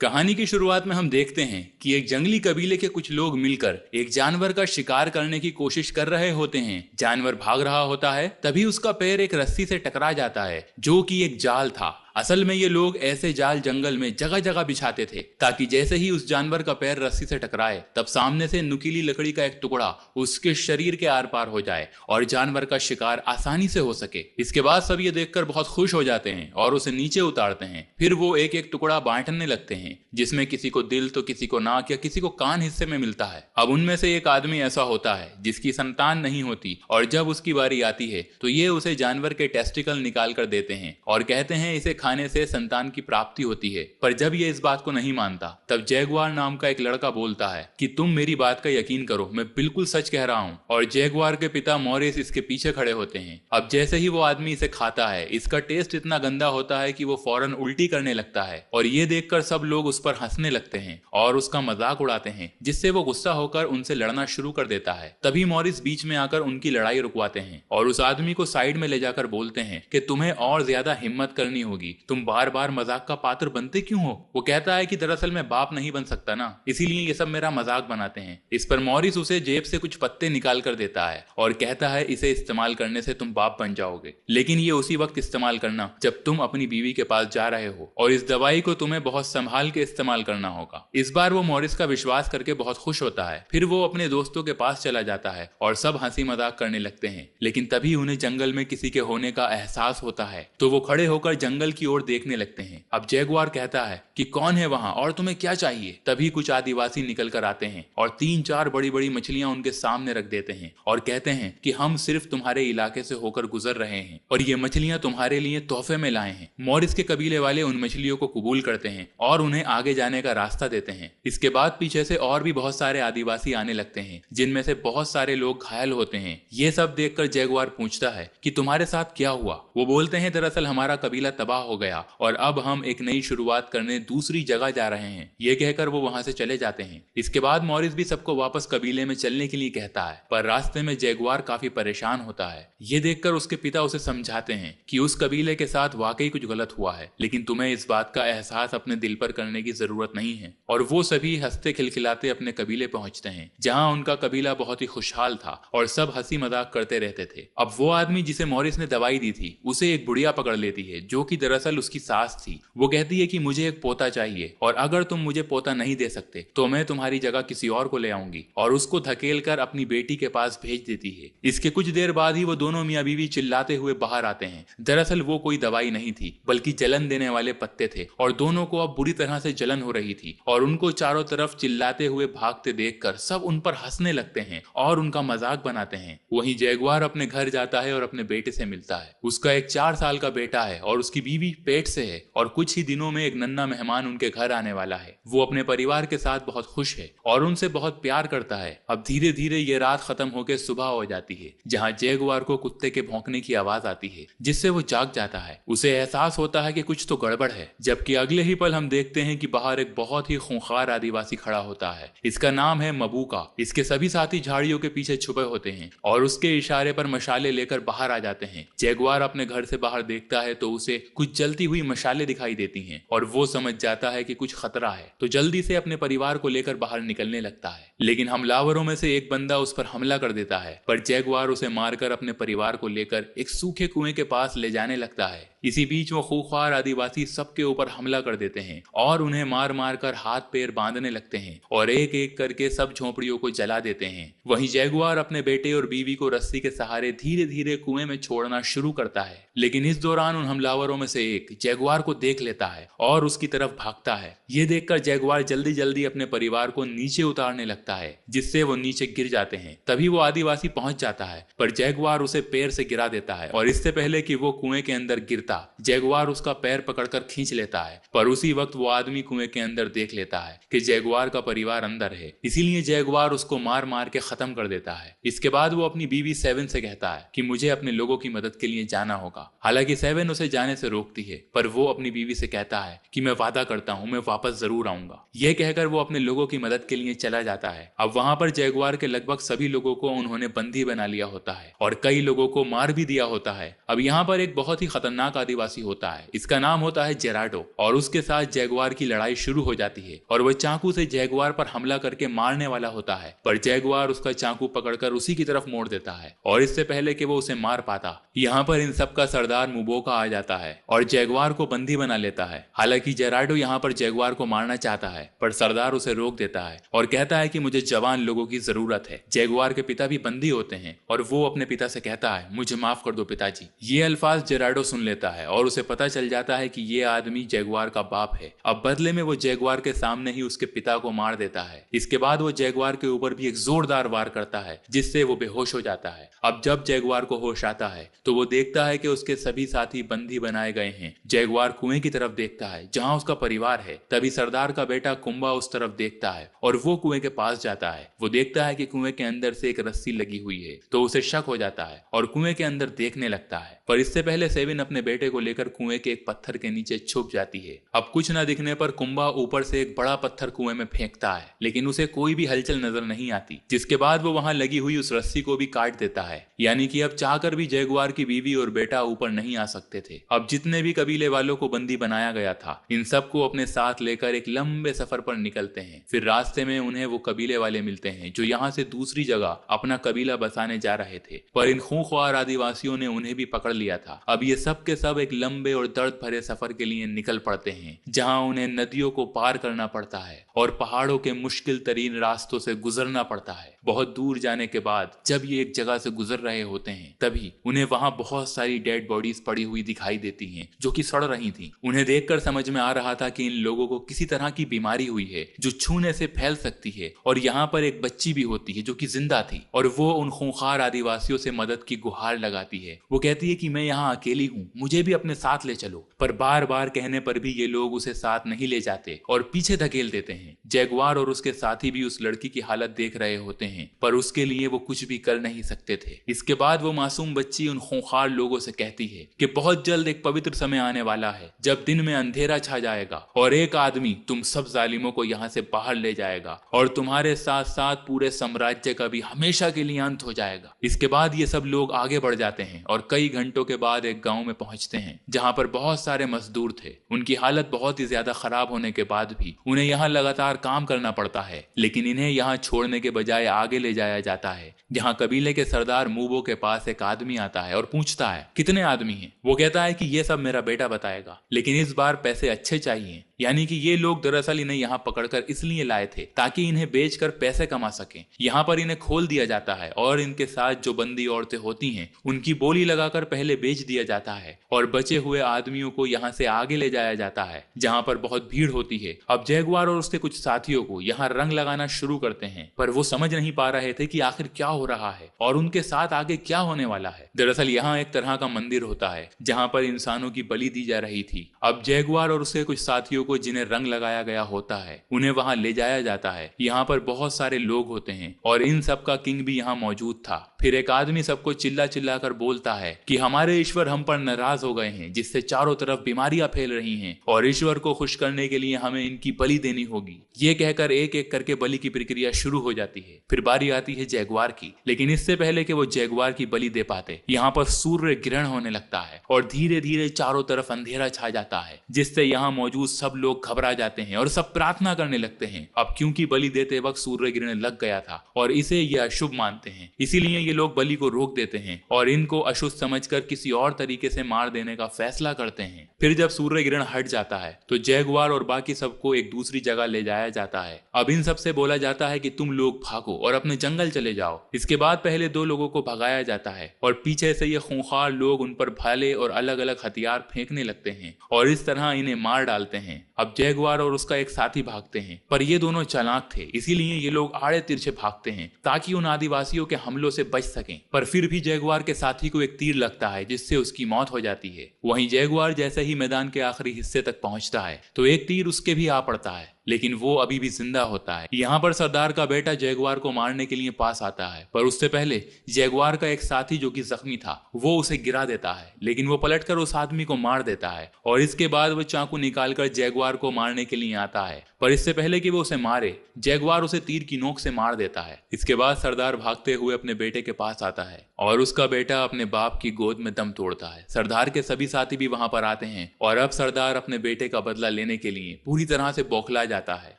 कहानी की शुरुआत में हम देखते हैं कि एक जंगली कबीले के कुछ लोग मिलकर एक जानवर का शिकार करने की कोशिश कर रहे होते हैं। जानवर भाग रहा होता है, तभी उसका पैर एक रस्सी से टकरा जाता है जो कि एक जाल था। असल में ये लोग ऐसे जाल जंगल में जगह जगह बिछाते थे ताकि जैसे ही उस जानवर का पैर रस्सी से टकराए तब सामने से नुकीली लकड़ी का एक टुकड़ा उसके शरीर के आर पार हो जाए और जानवर का शिकार आसानी से हो सके। इसके बाद सब ये देखकर बहुत खुश हो जाते हैं और उसे नीचे उतारते हैं। फिर वो एक एक टुकड़ा बांटने लगते हैं, जिसमें किसी को दिल तो किसी को नाक या किसी को कान हिस्से में मिलता है। अब उनमें से एक आदमी ऐसा होता है जिसकी संतान नहीं होती और जब उसकी बारी आती है तो ये उसे जानवर के टेस्टिकल निकाल कर देते हैं और कहते हैं इसे खाने से संतान की प्राप्ति होती है। पर जब ये इस बात को नहीं मानता तब जैगुआर नाम का एक लड़का बोलता है कि तुम मेरी बात का यकीन करो, मैं बिल्कुल सच कह रहा हूँ। और जैगुआर के पिता मॉरिस इसके पीछे खड़े होते हैं। अब जैसे ही वो आदमी इसे खाता है, इसका टेस्ट इतना गंदा होता है कि वो फौरन उल्टी करने लगता है और ये देखकर सब लोग उस पर हंसने लगते हैं और उसका मजाक उड़ाते हैं, जिससे वो गुस्सा होकर उनसे लड़ना शुरू कर देता है। तभी मॉरिस बीच में आकर उनकी लड़ाई रुकवाते हैं और उस आदमी को साइड में ले जाकर बोलते हैं कि तुम्हें और ज्यादा हिम्मत करनी होगी, तुम बार बार मजाक का पात्र बनते क्यों हो। वो कहता है कि दरअसल मैं बाप नहीं बन सकता ना, इसीलिए ये सब मेरा मजाक बनाते हैं। इस पर मॉरिस उसे जेब से कुछ पत्ते निकाल कर देता है और कहता है इसे इस्तेमाल करने से तुम बाप बन जाओगे, लेकिन ये उसी वक्त इस्तेमाल करना जब तुम अपनी बीवी के पास जा रहे हो और इस दवाई को तुम्हें बहुत संभाल के इस्तेमाल करना होगा। इस बार वो मॉरिस का विश्वास करके बहुत खुश होता है। फिर वो अपने दोस्तों के पास चला जाता है और सब हंसी मजाक करने लगते हैं, लेकिन तभी उन्हें जंगल में किसी के होने का एहसास होता है तो वो खड़े होकर जंगल की ओर देखने लगते हैं। अब जैगुआर कहता है कि कौन है वहां और तुम्हें क्या चाहिए। तभी कुछ आदिवासी निकल कर आते हैं और 3-4 बड़ी बड़ी मछलियां उनके सामने रख देते हैं और कहते हैं कि हम सिर्फ तुम्हारे इलाके से होकर गुजर रहे हैं और ये मछलियां तुम्हारे लिए तोहफे में लाए हैं। मॉरिस के कबीले वाले उन मछलियों को कबूल करते हैं और उन्हें आगे जाने का रास्ता देते हैं। इसके बाद पीछे से और भी बहुत सारे आदिवासी आने लगते हैं, जिनमें से बहुत सारे लोग घायल होते हैं। ये सब देखकर जैगुआर पूछता है कि तुम्हारे साथ क्या हुआ। वो बोलते हैं दरअसल हमारा कबीला तबाह हो गया और अब हम एक नई शुरुआत करने दूसरी जगह जा रहे हैं। ये कहकर वो वहां से चले जाते हैं। इसके बाद मॉरिस भी सबको वापस कबीले में चलने के लिए कहता है, पर रास्ते में जैगुआर काफी परेशान होता है। ये देखकर उसके पिता उसे समझाते हैं कि उस कबीले के साथ वाकई कुछ गलत हुआ है, लेकिन तुम्हें इस बात का एहसास अपने दिल पर करने की जरूरत नहीं है। और वो सभी हंसते खिलखिलाते अपने कबीले पहुंचते हैं, जहां उनका कबीला बहुत ही खुशहाल था और सब हंसी मजाक करते रहते थे। अब वो आदमी जिसे मॉरिस ने दवाई दी थी उसे एक बुढ़िया पकड़ लेती है, जो कि दरअसल उसकी सास थी। वो कहती है कि मुझे एक पोता चाहिए और अगर तुम मुझे पोता नहीं दे सकते तो मैं तुम्हारी जगह किसी और को ले आऊंगी, और उसको धकेल कर अपनी बेटी के पास भेज देती है। इसके कुछ देर बाद ही वो दोनों मियाँ बीवी चिल्लाते हुए बाहर आते हैं। दरअसल वो कोई दवाई नहीं थी बल्कि जलन देने वाले पत्ते थे और दोनों को अब बुरी तरह से जलन हो रही थी और उनको चारों तरफ चिल्लाते हुए भागते देखकर सब उन पर हंसने लगते हैं और उनका मजाक बनाते हैं। वहीं जैगुआर अपने घर जाता है और अपने बेटे से मिलता है। उसका एक 4 साल का बेटा है और उसकी बीवी पेट से है और कुछ ही दिनों में एक नन्हा मेहमान उनके घर आने वाला है। वो अपने परिवार के साथ बहुत खुश है और उनसे बहुत प्यार करता है। अब धीरे धीरे ये रात खत्म होकर सुबह हो जाती है, जहाँ जैगुआर को कुत्ते के भौंकने की आवाज आती है, जिससे वो जाग जाता है। उसे एहसास होता है कि कुछ तो गड़बड़ है, जबकि अगले ही पल हम देखते हैं कि बाहर एक बहुत ही खूंखार आदिवासी खड़ा होता है। इसका नाम है मबूका। इसके सभी साथी झाड़ियों के पीछे छुपे होते हैं और उसके इशारे पर मशाले लेकर बाहर आ जाते हैं। जैगुआर अपने घर से बाहर देखता है तो उसे कुछ जलती हुई मशाले दिखाई देती हैं और वो समझ जाता है कि कुछ खतरा है, तो जल्दी से अपने परिवार को लेकर बाहर निकलने लगता है। लेकिन हमलावरों में से एक बंदा उस पर हमला कर देता है, पर जैगुआर उसे मारकर अपने परिवार को लेकर एक सूखे कुएं के पास ले जाने लगता है। इसी बीच वो खूंखार आदिवासी सबके ऊपर हमला कर देते हैं और उन्हें मार मार कर हाथ पैर बांधने लगते हैं और एक एक करके सब झोपड़ियों को जला देते हैं। वहीं जैगुआर अपने बेटे और बीवी को रस्सी के सहारे धीरे धीरे कुएं में छोड़ना शुरू करता है, लेकिन इस दौरान उन हमलावरों में से एक जैगुआर को देख लेता है और उसकी तरफ भागता है। ये देखकर जैगुआर जल्दी जल्दी अपने परिवार को नीचे उतारने लगता है, जिससे वो नीचे गिर जाते हैं। तभी वो आदिवासी पहुंच जाता है, पर जैगुआर उसे पैर से गिरा देता है और इससे पहले कि वो कुएं के अंदर गिरता, जैगुआर उसका पैर पकड़कर खींच लेता है। पर उसी वक्त वो आदमी कुएं के अंदर देख लेता है कि जैगुआर का परिवार अंदर है, इसीलिए जैगुआर उसको मार मार के खत्म कर देता है। इसके बाद वो अपनी बीवी सेवन से कहता है कि मुझे अपने लोगों की मदद के लिए जाना होगा। हालांकि सेवन उसे जाने से रोकती रुकती है, पर वो अपनी बीवी से कहता है कि मैं वादा करता हूँ मैं वापस जरूर आऊंगा। यह कहकर वो अपने लोगों की मदद के लिए चला जाता है। अब वहां पर जैगुआर के लगभग सभी लोगों को उन्होंने बंदी बना लिया होता है और कई लोगों को मार भी दिया होता है। अब यहाँ पर एक बहुत ही खतरनाक आदिवासी होता है, इसका नाम होता है जेराडो, और उसके साथ जैगुआर की लड़ाई शुरू हो जाती है और वह चाकू से जैगुआर पर हमला करके मारने वाला होता है, पर जैगुआर उसका चाकू पकड़कर उसी की तरफ मोड़ देता है और इससे पहले कि वो उसे मार पाता, यहाँ पर इन सब का सरदार मुबोका आ जाता है और जैगुआर को बंदी बना लेता है। हालांकि जेराडो यहाँ पर जैगुआर को मारना चाहता है, पर सरदार उसे रोक देता है और कहता है कि मुझे जवान लोगों की जरूरत है। जैगुआर के पिता भी बंदी होते हैं और वो अपने पिता से कहता है मुझे माफ कर दो पिताजी। ये अल्फाज जेराडो सुन लेता है और उसे पता चल जाता है कि ये आदमी जैगुआर का बाप है। अब बदले में वो जैगुआर के सामने ही उसके पिता को मार देता है। इसके बाद वो जैगुआर के ऊपर भी एक जोरदार वार करता है जिससे वो बेहोश हो जाता है। अब जब जैगुआर को होश आता है तो वो देखता है कि उसके सभी साथी बंदी बनाए गए हैं। जैगुआर कुएं की तरफ देखता है जहां उसका परिवार है। तभी सरदार का बेटा कुंबा उस तरफ देखता है और वो कुएं के पास जाता है। वो देखता है कि कुएं के अंदर से एक रस्सी लगी हुई है तो उसे शक हो जाता है और कुएं के अंदर देखने लगता है, पर इससे पहले सेविन अपने बेटे को लेकर कुएं के एक पत्थर के नीचे छुप जाती है। अब कुछ न दिखने पर कुंबा ऊपर से एक बड़ा पत्थर कुएं में फेंकता है, लेकिन उसे कोई भी हलचल नजर नहीं आती, जिसके बाद वो वहां लगी हुई उस रस्सी को भी काट देता है। यानी कि अब चाहकर भी जैगुआर की बीवी और बेटा ऊपर नहीं आ सकते थे। अब जितने भी कबीले वालों को बंदी बनाया गया था इन सबको अपने साथ लेकर एक लंबे सफर पर निकलते हैं। फिर रास्ते में उन्हें वो कबीले वाले मिलते हैं जो यहाँ से दूसरी जगह अपना कबीला बसाने जा रहे थे, पर इन खूंखार आदिवासियों ने उन्हें भी पकड़ लिया था। अब ये सब के सब एक लंबे और दर्द भरे सफर के लिए निकल पड़ते हैं जहाँ उन्हें नदियों को पार करना पड़ता है और पहाड़ों के मुश्किल तरीन रास्तों से गुजरना पड़ता है। बहुत दूर जाने के बाद जब ये एक जगह से गुजर रहे होते हैं तभी उन्हें वहां बहुत सारी डेड बॉडीज पड़ी हुई दिखाई देती हैं जो कि सड़ रही थी। उन्हें देखकर समझ में आ रहा था कि इन लोगों को किसी तरह की बीमारी हुई है जो छूने से फैल सकती है, और यहाँ पर एक बच्ची भी होती है जो कि जिंदा थी और वो उन खूंखार आदिवासियों से मदद की गुहार लगाती है। वो कहती है कि मैं यहाँ अकेली हूँ, मुझे भी अपने साथ ले चलो, पर बार बार कहने पर भी ये लोग उसे साथ नहीं ले जाते और पीछे धकेल देते हैं। जैगुआर और उसके साथी भी उस लड़की की हालत देख रहे होते हैं, पर उसके लिए वो कुछ भी कर नहीं सकते थे। इसके बाद वो मासूम बच्ची उन खूंखार लोगों से कहती है कि बहुत जल्द एक पवित्र समय आने वाला है जब दिन में अंधेरा छा जाएगा और एक आदमी तुम सब जालिमों को यहाँ से बाहर ले जाएगा और तुम्हारे साथ साथ पूरे साम्राज्य का भी हमेशा के लिए अंत हो जाएगा। इसके बाद ये सब लोग आगे बढ़ जाते हैं और कई घंटों के बाद एक गांव में पहुंचते हैं जहां पर बहुत सारे मजदूर थे। उनकी हालत बहुत ही ज्यादा खराब होने के बाद भी उन्हें यहाँ लगातार काम करना पड़ता है, लेकिन इन्हें यहाँ छोड़ने के बजाय आगे ले जाया जाता है जहाँ कबीले के सरदार मूबो के पास एक आदमी आता है और पूछता है कितने आदमी हैं। वो कहता है कि ये सब मेरा बेटा बताएगा, लेकिन इस बार पैसे अच्छे चाहिए। यानी कि ये लोग दरअसल इन्हें यहाँ पकड़कर इसलिए लाए थे ताकि इन्हें बेचकर पैसे कमा सकें। यहाँ पर इन्हें खोल दिया जाता है और इनके साथ जो बंदी औरतें होती हैं उनकी बोली लगाकर पहले बेच दिया जाता है और बचे हुए आदमियों को यहाँ से आगे ले जाया जाता है जहाँ पर बहुत भीड़ होती है। अब जैगुआर और उसके कुछ साथियों को यहाँ रंग लगाना शुरू करते हैं, पर वो समझ नहीं पा रहे थे कि आखिर क्या हो रहा है और उनके साथ आगे क्या होने वाला है। दरअसल यहाँ एक तरह का मंदिर होता है जहाँ पर इंसानों की बलि दी जा रही थी। अब जैगुआर और उसके कुछ साथियों को जिन्हें रंग लगाया गया होता है उन्हें वहां ले जाया जाता है। यहाँ पर बहुत सारे लोग होते हैं और इन सब का किंग भी यहाँ मौजूद था। फिर एक आदमी सबको चिल्ला चिल्ला कर बोलता है कि हमारे ईश्वर हम पर नाराज हो गए हैं जिससे चारों तरफ बीमारियां फैल रही हैं और ईश्वर को खुश करने के लिए हमें इनकी बलि देनी होगी। ये कहकर एक एक करके बलि की प्रक्रिया शुरू हो जाती है। फिर बारी आती है जैगुआर की, लेकिन इससे पहले कि वो जैगुआर की बलि दे पाते यहाँ पर सूर्य ग्रहण होने लगता है और धीरे धीरे चारों तरफ अंधेरा छा जाता है जिससे यहाँ मौजूद सब लोग घबरा जाते हैं और सब प्रार्थना करने लगते हैं। अब क्योंकि बलि देते वक्त सूर्य ग्रहण लग गया था और इसे ये अशुभ मानते हैं, इसीलिए ये लोग बलि को रोक देते हैं और इनको अशुभ समझकर किसी और तरीके से मार देने का फैसला करते हैं। फिर जब सूर्य ग्रहण हट जाता है तो जैगुआर और बाकी सबको एक दूसरी जगह ले जाया जाता है। अब इन सबसे बोला जाता है कि तुम लोग भागो और अपने जंगल चले जाओ। इसके बाद पहले 2 लोगों को भगाया जाता है और पीछे से ये खूंखार लोग उन पर भाले और अलग अलग हथियार फेंकने लगते हैं और इस तरह इन्हें मार डालते हैं। अब जैगुआर और उसका एक साथी भागते हैं, पर ये दोनों चालाक थे, इसीलिए ये लोग आड़े तिरछे भागते हैं ताकि उन आदिवासियों के हमलों से बच सकें। पर फिर भी जैगुआर के साथी को एक तीर लगता है जिससे उसकी मौत हो जाती है। वहीं जैगुआर जैसे ही मैदान के आखिरी हिस्से तक पहुंचता है तो एक तीर उसके भी आ पड़ता है। लेकिन वो अभी भी जिंदा होता है। यहाँ पर सरदार का बेटा जैगुआर को मारने के लिए पास आता है, पर उससे पहले जैगुआर का एक साथी जो कि जख्मी था वो उसे गिरा देता है, लेकिन वो पलटकर उस आदमी को मार देता है और इसके बाद वो चाकू निकालकर जैगुआर को मारने के लिए आता है। पर इससे पहले कि वो उसे मारे, जैगुआर उसे तीर की नोक से मार देता है। इसके बाद सरदार भागते हुए अपने बेटे के पास आता है और उसका बेटा अपने बाप की गोद में दम तोड़ता है। सरदार के सभी साथी भी वहां पर आते हैं और अब सरदार अपने बेटे का बदला लेने के लिए पूरी तरह से बौखला जाता है।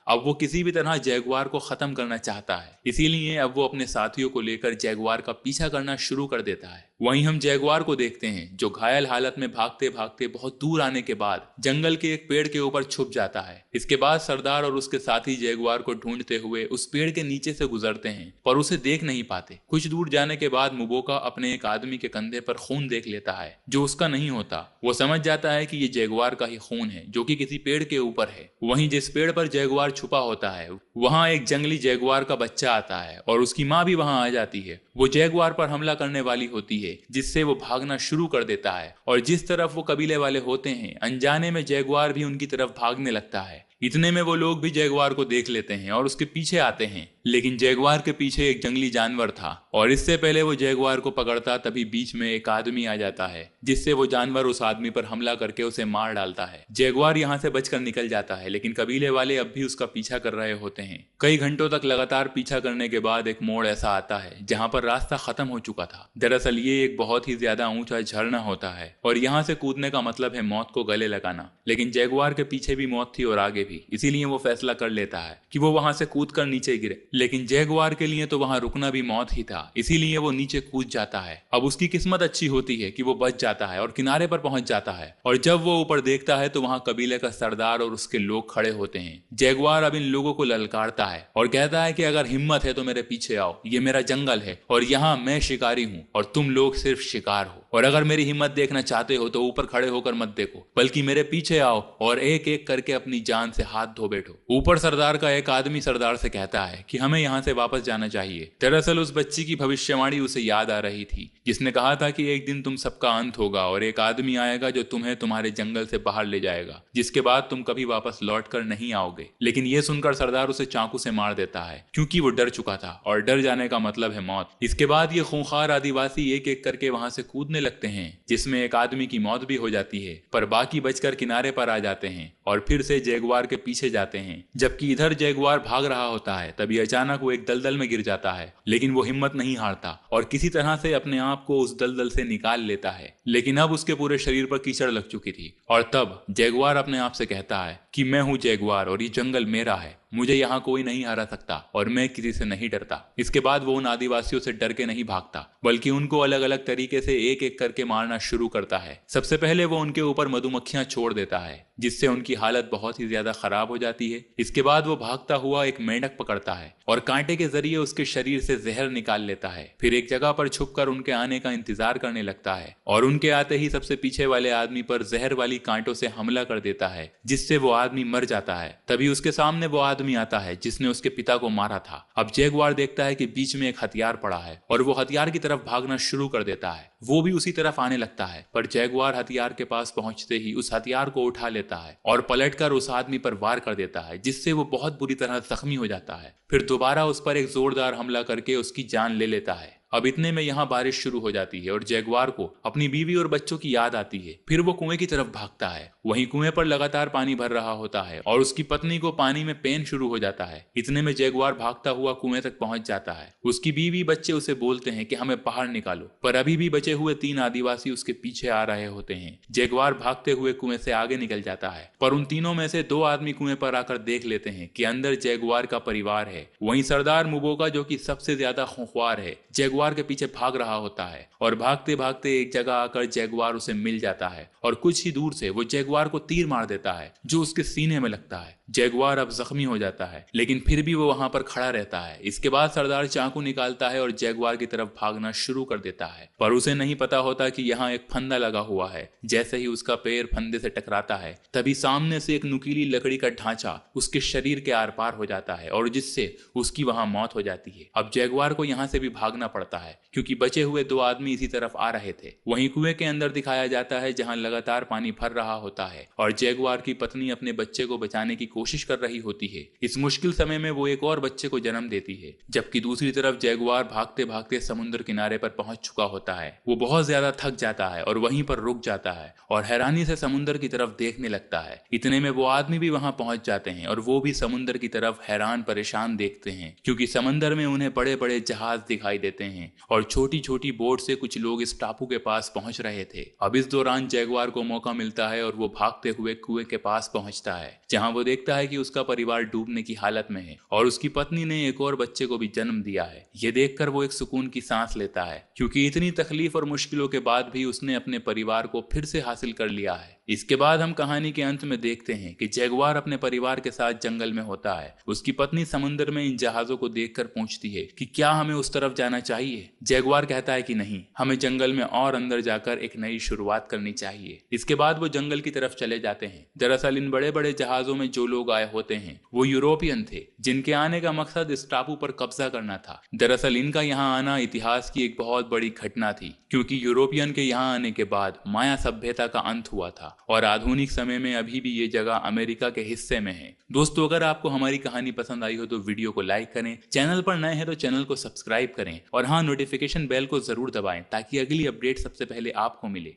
अब वो किसी भी तरह जैगुआर को खत्म करना चाहता है, इसीलिए अब वो अपने साथियों को लेकर जैगुआर का पीछा करना शुरू कर देता है। वहीं हम जैगुआर को देखते हैं जो घायल हालत में भागते भागते बहुत दूर आने के बाद जंगल के एक पेड़ के ऊपर छुप जाता है। इसके बाद सरदार और उसके साथी जैगुआर को ढूंढते हुए उस पेड़ के नीचे से गुजरते हैं पर उसे देख नहीं पाते। कुछ दूर जाने के बाद मुबोका अपने एक आदमी के कंधे पर खून देख लेता है जो उसका नहीं होता। वो समझ जाता है कि ये जैगुआर का ही खून है जो कि किसी पेड़ के ऊपर है। वहीं जिस पेड़ पर जैगुआर छुपा होता है वहां एक जंगली जैगुआर का बच्चा आता है और उसकी माँ भी वहां आ जाती है। वो जैगुआर पर हमला करने वाली होती है जिससे वो भागना शुरू कर देता है और जिस तरफ वो कबीले वाले होते हैं अनजाने में जैगुआर भी उनकी तरफ भागने लगता है। इतने में वो लोग भी जैगुआर को देख लेते हैं और उसके पीछे आते हैं, लेकिन जैगुआर के पीछे एक जंगली जानवर था और इससे पहले वो जैगुआर को पकड़ता तभी बीच में एक आदमी आ जाता है जिससे वो जानवर उस आदमी पर हमला करके उसे मार डालता है। जैगुआर यहाँ से बचकर निकल जाता है, लेकिन कबीले वाले अब भी उसका पीछा कर रहे होते हैं। कई घंटों तक लगातार पीछा करने के बाद एक मोड़ ऐसा आता है जहाँ पर रास्ता खत्म हो चुका था। दरअसल ये एक बहुत ही ज्यादा ऊंचा झरना होता है और यहाँ से कूदने का मतलब है मौत को गले लगाना, लेकिन जैगुआर के पीछे भी मौत थी और आगे भी, इसीलिए वो फैसला कर लेता है कि वो वहां से कूद कर नीचे गिरे। लेकिन जैगुआर के लिए तो वहां रुकना भी मौत ही था, इसीलिए वो नीचे कूद जाता है। अब उसकी किस्मत अच्छी होती है कि वो बच जाता है और किनारे पर पहुंच जाता है और जब वो ऊपर देखता है तो वहां कबीले का सरदार और उसके लोग खड़े होते हैं। जैगुआर अब इन लोगों को ललकारता है और कहता है कि अगर हिम्मत है तो मेरे पीछे आओ, ये मेरा जंगल है और यहाँ मैं शिकारी हूँ और तुम लोग सिर्फ शिकार हो, और अगर मेरी हिम्मत देखना चाहते हो तो ऊपर खड़े होकर मत देखो बल्कि मेरे पीछे आओ और एक एक करके अपनी जान से हाथ धो बैठो। ऊपर सरदार का एक आदमी सरदार से कहता है कि हमें यहाँ से वापस जाना चाहिए। दरअसल उस बच्ची की भविष्यवाणी उसे याद आ रही थी जिसने कहा था कि एक दिन तुम सबका अंत होगा और एक आदमी आएगा जो तुम्हें तुम्हारे जंगल से बाहर ले जाएगा, जिसके बाद तुम कभी वापस लौट कर नहीं आओगे। लेकिन ये सुनकर सरदार उसे चाकू से मार देता है क्योंकि वो डर चुका था और डर जाने का मतलब है मौत। इसके बाद ये खूंखार आदिवासी एक एक करके वहां से कूदने लगते हैं जिसमें एक आदमी की मौत भी हो जाती है, पर बाकी बचकर किनारे पर आ जाते हैं और फिर से जैगुआर के पीछे जाते हैं। जबकि इधर जैगुआर भाग रहा होता है तभी अचानक वो एक दलदल में गिर जाता है, लेकिन वो हिम्मत नहीं हारता और किसी तरह से अपने आप को उस दलदल से निकाल लेता है। लेकिन अब उसके पूरे शरीर पर कीचड़ लग चुकी थी और तब जैगुआर अपने आप से कहता है कि मैं हूं जैगुआर और ये जंगल मेरा है, मुझे यहाँ कोई नहीं हरा सकता और मैं किसी से नहीं डरता। इसके बाद वो उन आदिवासियों से डर के नहीं भागता बल्कि उनको अलग अलग तरीके से एक एक करके मारना शुरू करता है। सबसे पहले वो उनके ऊपर मधुमक्खियां छोड़ देता है जिससे उनकी हालत बहुत ही ज्यादा खराब हो जाती है। इसके बाद वो भागता हुआ एक मेंढक पकड़ता है और कांटे के जरिए उसके शरीर से जहर निकाल लेता है। फिर एक जगह पर छुपकर उनके आने का इंतजार करने लगता है और उनके आते ही सबसे पीछे वाले आदमी पर जहर वाली कांटों से हमला कर देता है जिससे वो आदमी मर जाता है। तभी उसके सामने वो आदमी आता है जिसने उसके पिता को मारा था। अब जैगुआर देखता है कि बीच में एक हथियार पड़ा है और वो हथियार की तरफ भागना शुरू कर देता है। वो भी उसी तरफ आने लगता है, पर जैगुआर हथियार के पास पहुंचते ही उस हथियार को उठा लेता है और पलटकर उस आदमी पर वार कर देता है जिससे वो बहुत बुरी तरह जख्मी हो जाता है। फिर दोबारा उस पर एक जोरदार हमला करके उसकी जान ले लेता है। अब इतने में यहाँ बारिश शुरू हो जाती है और जैगुआर को अपनी बीवी और बच्चों की याद आती है। फिर वो कुएं की तरफ भागता है। वहीं कुएं पर लगातार पानी भर रहा होता है और उसकी पत्नी को पानी में पेन शुरू हो जाता है। इतने में जैगुआर भागता हुआ कुएं तक पहुंच जाता है। उसकी बीवी बच्चे उसे बोलते हैं कि हमें बाहर निकालो, पर अभी भी बचे हुए 3 आदिवासी उसके पीछे आ रहे होते हैं। जैगुआर भागते हुए कुएं से आगे निकल जाता है, पर उन तीनों में से 2 आदमी कुएं पर आकर देख लेते हैं कि अंदर जैगुआर का परिवार है। वहीं सरदार मुबोका जो कि सबसे ज्यादा खूंखार है जैगुआर के पीछे भाग रहा होता है और भागते भागते एक जगह आकर जैगुआर उसे मिल जाता है और कुछ ही दूर से वो जैगुआर को तीर मार देता है जो उसके सीने में लगता है। जैगुआर अब जख्मी हो जाता है लेकिन फिर भी वो वहां पर खड़ा रहता है। इसके बाद सरदार चाकू निकालता है और जैगुआर की तरफ भागना शुरू कर देता है, पर उसे नहीं पता होता कि यहाँ एक फंदा लगा हुआ है। जैसे ही उसका पैर फंदे से टकराता है तभी सामने से एक नुकीली लकड़ी का ढांचा उसके शरीर के आर पार हो जाता है और जिससे उसकी वहां मौत हो जाती है। अब जैगुआर को यहाँ से भी भागना पड़ता है क्योंकि बचे हुए 2 आदमी इसी तरफ आ रहे थे। वहीं कुएं के अंदर दिखाया जाता है जहां लगातार पानी भर रहा होता है और जैगुआर की पत्नी अपने बच्चे को बचाने की कोशिश कर रही होती है। इस मुश्किल समय में वो एक और बच्चे को जन्म देती है, जबकि दूसरी तरफ जैगुआर भागते भागते समुद्र किनारे पर पहुंच चुका होता है। वो बहुत ज्यादा थक जाता है और वहीं पर रुक जाता है और हैरानी से समुद्र की तरफ देखने लगता है। इतने में वो आदमी भी वहां पहुंच जाते हैं और वो भी समुद्र की तरफ हैरान परेशान देखते हैं, क्योंकि समंदर में उन्हें बड़े बड़े जहाज दिखाई देते हैं और छोटी छोटी बोट से कुछ लोग इस टापू के पास पहुंच रहे थे। अब इस दौरान जैगुआर को मौका मिलता है और वो भागते हुए कुएं के पास पहुंचता है, जहां वो देखता है कि उसका परिवार डूबने की हालत में है और उसकी पत्नी ने एक और बच्चे को भी जन्म दिया है। ये देखकर वो एक सुकून की सांस लेता है, क्योंकि इतनी तकलीफ और मुश्किलों के बाद भी उसने अपने परिवार को फिर से हासिल कर लिया है। इसके बाद हम कहानी के अंत में देखते हैं कि जैगुआर अपने परिवार के साथ जंगल में होता है। उसकी पत्नी समुद्र में इन जहाजों को देखकर पूछती है कि क्या हमें उस तरफ जाना चाहिए। जैगुआर कहता है कि नहीं, हमें जंगल में और अंदर जाकर एक नई शुरुआत करनी चाहिए। इसके बाद वो जंगल की तरफ चले जाते हैं। दरअसल इन बड़े बड़े जहाजों में जो लोग आए होते हैं वो यूरोपियन थे, जिनके आने का मकसद इस टापू पर कब्जा करना था। दरअसल इनका यहाँ आना इतिहास की एक बहुत बड़ी घटना थी, क्योंकि यूरोपियन के यहाँ आने के बाद माया सभ्यता का अंत हुआ था और आधुनिक समय में अभी भी ये जगह अमेरिका के हिस्से में है। दोस्तों, अगर आपको हमारी कहानी पसंद आई हो तो वीडियो को लाइक करें, चैनल पर नए हैं तो चैनल को सब्सक्राइब करें और हाँ, नोटिफिकेशन बेल को जरूर दबाएं ताकि अगली अपडेट सबसे पहले आपको मिले।